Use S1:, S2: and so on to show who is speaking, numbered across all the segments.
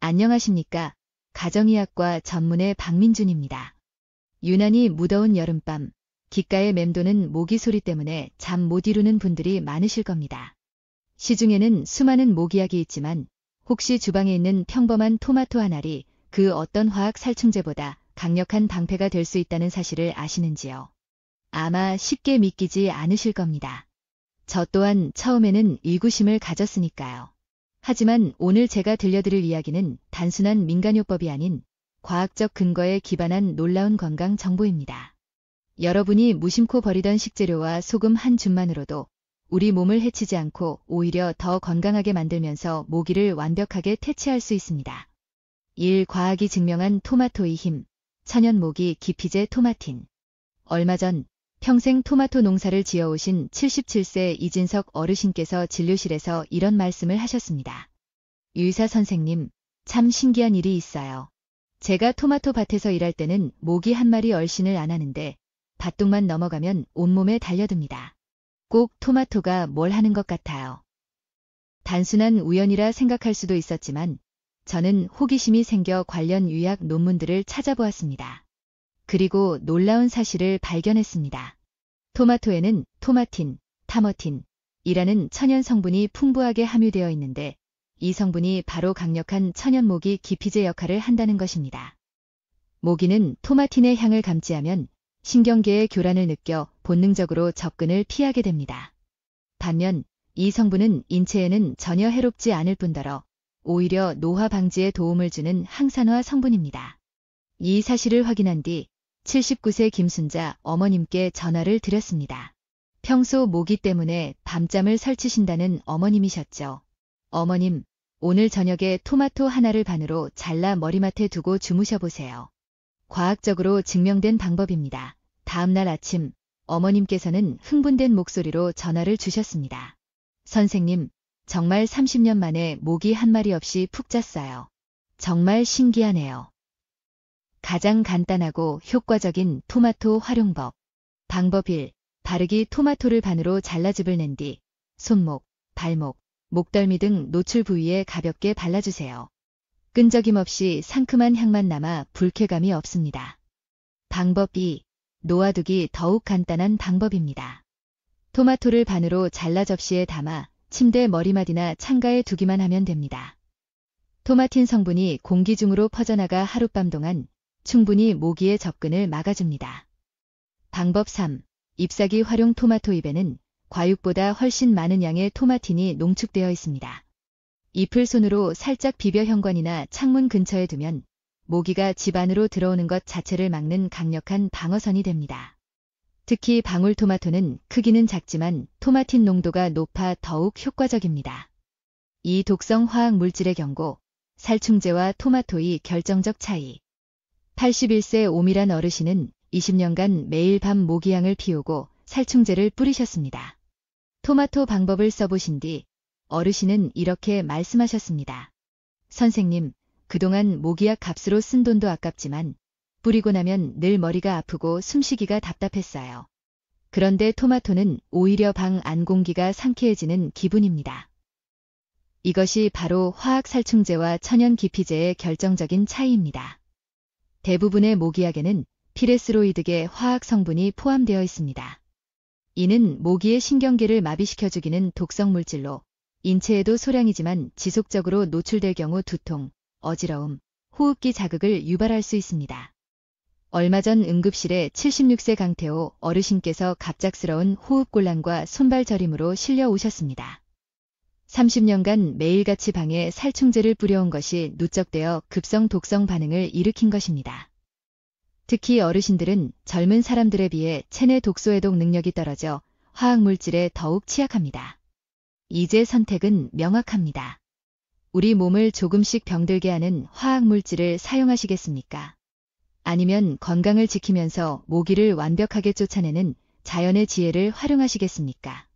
S1: 안녕하십니까. 가정의학과 전문의 박민준입니다. 유난히 무더운 여름밤, 귓가에 맴도는 모기 소리 때문에 잠 못 이루는 분들이 많으실 겁니다. 시중에는 수많은 모기약이 있지만 혹시 주방에 있는 평범한 토마토 한 알이 그 어떤 화학 살충제보다 강력한 방패가 될 수 있다는 사실을 아시는지요? 아마 쉽게 믿기지 않으실 겁니다. 저 또한 처음에는 의구심을 가졌으니까요. 하지만 오늘 제가 들려드릴 이야기는 단순한 민간요법이 아닌 과학적 근거에 기반한 놀라운 건강 정보입니다. 여러분이 무심코 버리던 식재료와 소금 한 줌만으로도 우리 몸을 해치지 않고 오히려 더 건강하게 만들면서 모기를 완벽하게 퇴치할 수 있습니다. 1. 과학이 증명한 토마토의 힘, 천연 모기 기피제 토마틴. 얼마 전 평생 토마토 농사를 지어오신 77세 이진석 어르신께서 진료실에서 이런 말씀을 하셨습니다. 의사 선생님, 참 신기한 일이 있어요. 제가 토마토 밭에서 일할 때는 모기 한 마리 얼씬을 안 하는데 밭동만 넘어가면 온몸에 달려듭니다. 꼭 토마토가 뭘 하는 것 같아요. 단순한 우연이라 생각할 수도 있었지만 저는 호기심이 생겨 관련 의학 논문들을 찾아보았습니다. 그리고 놀라운 사실을 발견했습니다. 토마토에는 토마틴, 타머틴이라는 천연 성분이 풍부하게 함유되어 있는데 이 성분이 바로 강력한 천연 모기 기피제 역할을 한다는 것입니다. 모기는 토마틴의 향을 감지하면 신경계의 교란을 느껴 본능적으로 접근을 피하게 됩니다. 반면 이 성분은 인체에는 전혀 해롭지 않을 뿐더러 오히려 노화 방지에 도움을 주는 항산화 성분입니다. 이 사실을 확인한 뒤 79세 김순자 어머님께 전화를 드렸습니다. 평소 모기 때문에 밤잠을 설치신다는 어머님이셨죠. 어머님, 오늘 저녁에 토마토 하나를 반으로 잘라 머리맡에 두고 주무셔보세요. 과학적으로 증명된 방법입니다. 다음날 아침, 어머님께서는 흥분된 목소리로 전화를 주셨습니다. 선생님, 정말 30년 만에 모기 한 마리 없이 푹 잤어요. 정말 신기하네요. 가장 간단하고 효과적인 토마토 활용법. 방법 1. 바르기 토마토를 반으로 잘라즙을 낸 뒤 손목, 발목, 목덜미 등 노출 부위에 가볍게 발라주세요. 끈적임 없이 상큼한 향만 남아 불쾌감이 없습니다. 방법 2. 놓아두기 더욱 간단한 방법입니다. 토마토를 반으로 잘라 접시에 담아 침대 머리맡이나 창가에 두기만 하면 됩니다. 토마틴 성분이 공기 중으로 퍼져나가 하룻밤 동안 충분히 모기의 접근을 막아줍니다. 방법 3. 잎사귀 활용 토마토 잎에는 과육보다 훨씬 많은 양의 토마틴이 농축되어 있습니다. 잎을 손으로 살짝 비벼 현관이나 창문 근처에 두면 모기가 집 안으로 들어오는 것 자체를 막는 강력한 방어선이 됩니다. 특히 방울토마토는 크기는 작지만 토마틴 농도가 높아 더욱 효과적입니다. 이 독성 화학 물질의 경고, 살충제와 토마토의 결정적 차이. 81세 오밀한 어르신은 20년간 매일 밤 모기향을 피우고 살충제를 뿌리셨습니다. 토마토 방법을 써보신 뒤 어르신은 이렇게 말씀하셨습니다. 선생님, 그동안 모기약 값으로 쓴 돈도 아깝지만 뿌리고 나면 늘 머리가 아프고 숨쉬기가 답답했어요. 그런데 토마토는 오히려 방 안 공기가 상쾌해지는 기분입니다. 이것이 바로 화학 살충제와 천연 기피제의 결정적인 차이입니다. 대부분의 모기약에는 피레스로이드계 화학 성분이 포함되어 있습니다. 이는 모기의 신경계를 마비시켜 죽이는 독성 물질로 인체에도 소량이지만 지속적으로 노출될 경우 두통, 어지러움, 호흡기 자극을 유발할 수 있습니다. 얼마 전 응급실에 76세 강태호 어르신께서 갑작스러운 호흡곤란과 손발 저림으로 실려 오셨습니다. 30년간 매일같이 방에 살충제를 뿌려온 것이 누적되어 급성 독성 반응을 일으킨 것입니다. 특히 어르신들은 젊은 사람들에 비해 체내 독소 해독 능력이 떨어져 화학물질에 더욱 취약합니다. 이제 선택은 명확합니다. 우리 몸을 조금씩 병들게 하는 화학물질을 사용하시겠습니까? 아니면 건강을 지키면서 모기를 완벽하게 쫓아내는 자연의 지혜를 활용하시겠습니까?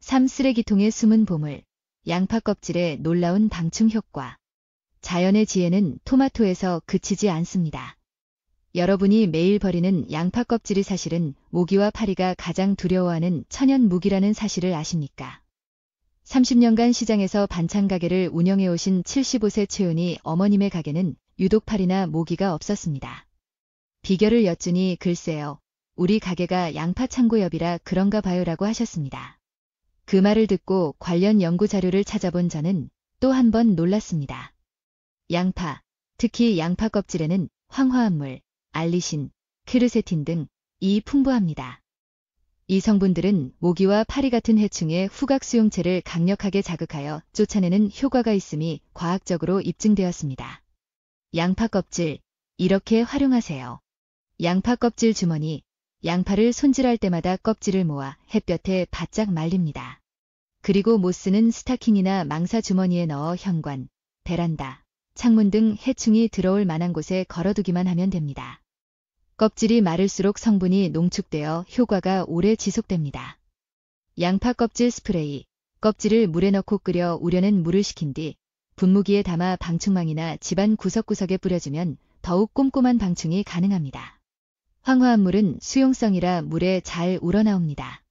S1: 3. 쓰레기통의 숨은 보물. 양파 껍질의 놀라운 방충 효과. 자연의 지혜는 토마토에서 그치지 않습니다. 여러분이 매일 버리는 양파 껍질이 사실은 모기와 파리가 가장 두려워하는 천연 무기라는 사실을 아십니까? 30년간 시장에서 반찬 가게를 운영해 오신 75세 최은희 어머님의 가게는 유독 파리나 모기가 없었습니다. 비결을 여쭈니 글쎄요. 우리 가게가 양파 창고 옆이라 그런가 봐요라고 하셨습니다. 그 말을 듣고 관련 연구 자료를 찾아본 저는 또 한 번 놀랐습니다. 양파, 특히 양파 껍질에는 황화합물, 알리신, 큐르세틴 등이 풍부합니다. 이 성분들은 모기와 파리 같은 해충의 후각 수용체를 강력하게 자극하여 쫓아내는 효과가 있음이 과학적으로 입증되었습니다. 양파 껍질, 이렇게 활용하세요. 양파 껍질 주머니, 양파를 손질할 때마다 껍질을 모아 햇볕에 바짝 말립니다. 그리고 못 쓰는 스타킹이나 망사 주머니에 넣어 현관, 베란다, 창문 등 해충이 들어올 만한 곳에 걸어두기만 하면 됩니다. 껍질이 마를수록 성분이 농축되어 효과가 오래 지속됩니다. 양파 껍질 스프레이, 껍질을 물에 넣고 끓여 우려낸 물을 식힌 뒤 분무기에 담아 방충망이나 집안 구석구석에 뿌려주면 더욱 꼼꼼한 방충이 가능합니다. 황화합물은 수용성이라 물에 잘 우러나옵니다.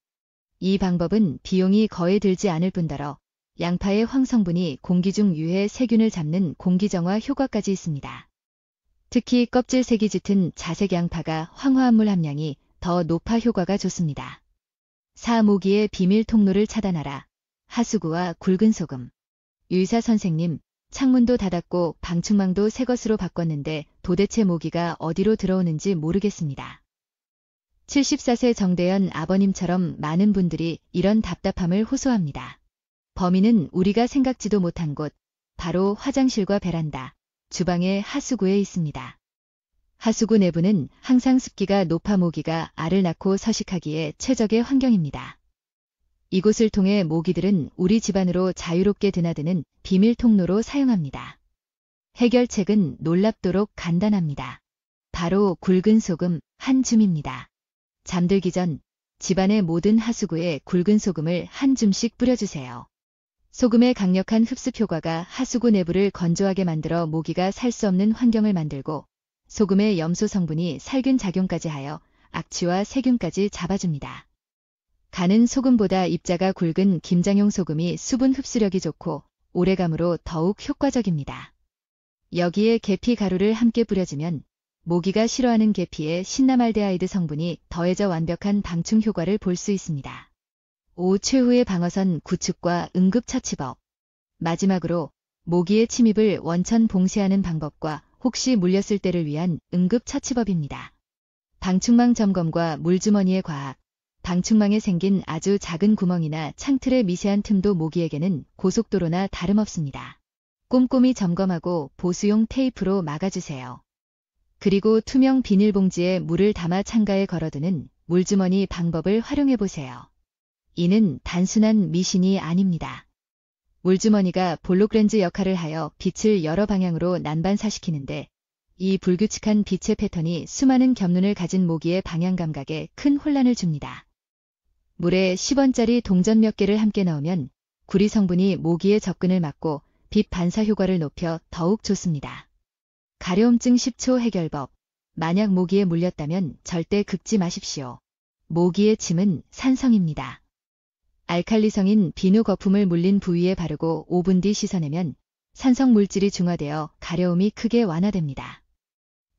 S1: 이 방법은 비용이 거의 들지 않을 뿐더러 양파의 황성분이 공기 중 유해 세균을 잡는 공기정화 효과까지 있습니다. 특히 껍질색이 짙은 자색 양파가 황화합물 함량이 더 높아 효과가 좋습니다. 4. 모기의 비밀 통로를 차단하라. 하수구와 굵은 소금. 의사 선생님, 창문도 닫았고 방충망도 새 것으로 바꿨는데 도대체 모기가 어디로 들어오는지 모르겠습니다. 74세 정대연 아버님처럼 많은 분들이 이런 답답함을 호소합니다. 범인은 우리가 생각지도 못한 곳, 바로 화장실과 베란다, 주방의 하수구에 있습니다. 하수구 내부는 항상 습기가 높아 모기가 알을 낳고 서식하기에 최적의 환경입니다. 이곳을 통해 모기들은 우리 집안으로 자유롭게 드나드는 비밀 통로로 사용합니다. 해결책은 놀랍도록 간단합니다. 바로 굵은 소금 한 줌입니다. 잠들기 전 집안의 모든 하수구에 굵은 소금을 한 줌씩 뿌려주세요. 소금의 강력한 흡습 효과가 하수구 내부를 건조하게 만들어 모기가 살 수 없는 환경을 만들고 소금의 염소 성분이 살균 작용까지 하여 악취와 세균까지 잡아줍니다. 간은 소금보다 입자가 굵은 김장용 소금이 수분 흡수력이 좋고 오래감으로 더욱 효과적입니다. 여기에 계피 가루를 함께 뿌려주면 모기가 싫어하는 계피에 신나말데하이드 성분이 더해져 완벽한 방충 효과를 볼 수 있습니다. 5. 최후의 방어선 구축과 응급처치법. 마지막으로 모기의 침입을 원천 봉쇄하는 방법과 혹시 물렸을 때를 위한 응급처치법입니다. 방충망 점검과 물주머니의 과학. 방충망에 생긴 아주 작은 구멍이나 창틀의 미세한 틈도 모기에게는 고속도로나 다름없습니다. 꼼꼼히 점검하고 보수용 테이프로 막아주세요. 그리고 투명 비닐봉지에 물을 담아 창가에 걸어두는 물주머니 방법을 활용해보세요. 이는 단순한 미신이 아닙니다. 물주머니가 볼록렌즈 역할을 하여 빛을 여러 방향으로 난반사시키는데 이 불규칙한 빛의 패턴이 수많은 겹눈을 가진 모기의 방향 감각에 큰 혼란을 줍니다. 물에 10원짜리 동전 몇 개를 함께 넣으면 구리 성분이 모기의 접근을 막고 빛 반사 효과를 높여 더욱 좋습니다. 가려움증 10초 해결법. 만약 모기에 물렸다면 절대 긁지 마십시오. 모기의 침은 산성입니다. 알칼리성인 비누 거품을 물린 부위에 바르고 5분 뒤 씻어내면 산성 물질이 중화되어 가려움이 크게 완화됩니다.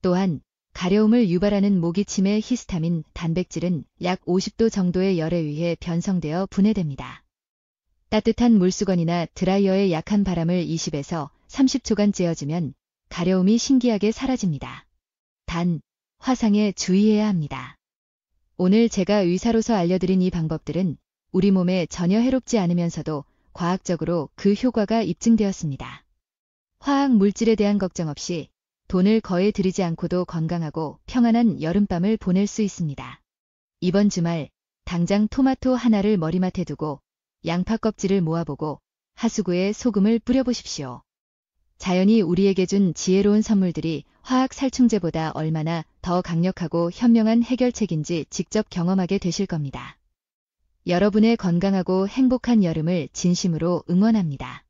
S1: 또한 가려움을 유발하는 모기침의 히스타민, 단백질은 약 50도 정도의 열에 의해 변성되어 분해됩니다. 따뜻한 물수건이나 드라이어에 약한 바람을 20에서 30초간 쬐어주면 가려움이 신기하게 사라집니다. 단, 화상에 주의해야 합니다. 오늘 제가 의사로서 알려드린 이 방법들은 우리 몸에 전혀 해롭지 않으면서도 과학적으로 그 효과가 입증되었습니다. 화학 물질에 대한 걱정 없이 돈을 거의 들이지 않고도 건강하고 평안한 여름밤을 보낼 수 있습니다. 이번 주말 당장 토마토 하나를 머리맡에 두고 양파 껍질을 모아보고 하수구에 소금을 뿌려보십시오. 자연이 우리에게 준 지혜로운 선물들이 화학 살충제보다 얼마나 더 강력하고 현명한 해결책인지 직접 경험하게 되실 겁니다. 여러분의 건강하고 행복한 여름을 진심으로 응원합니다.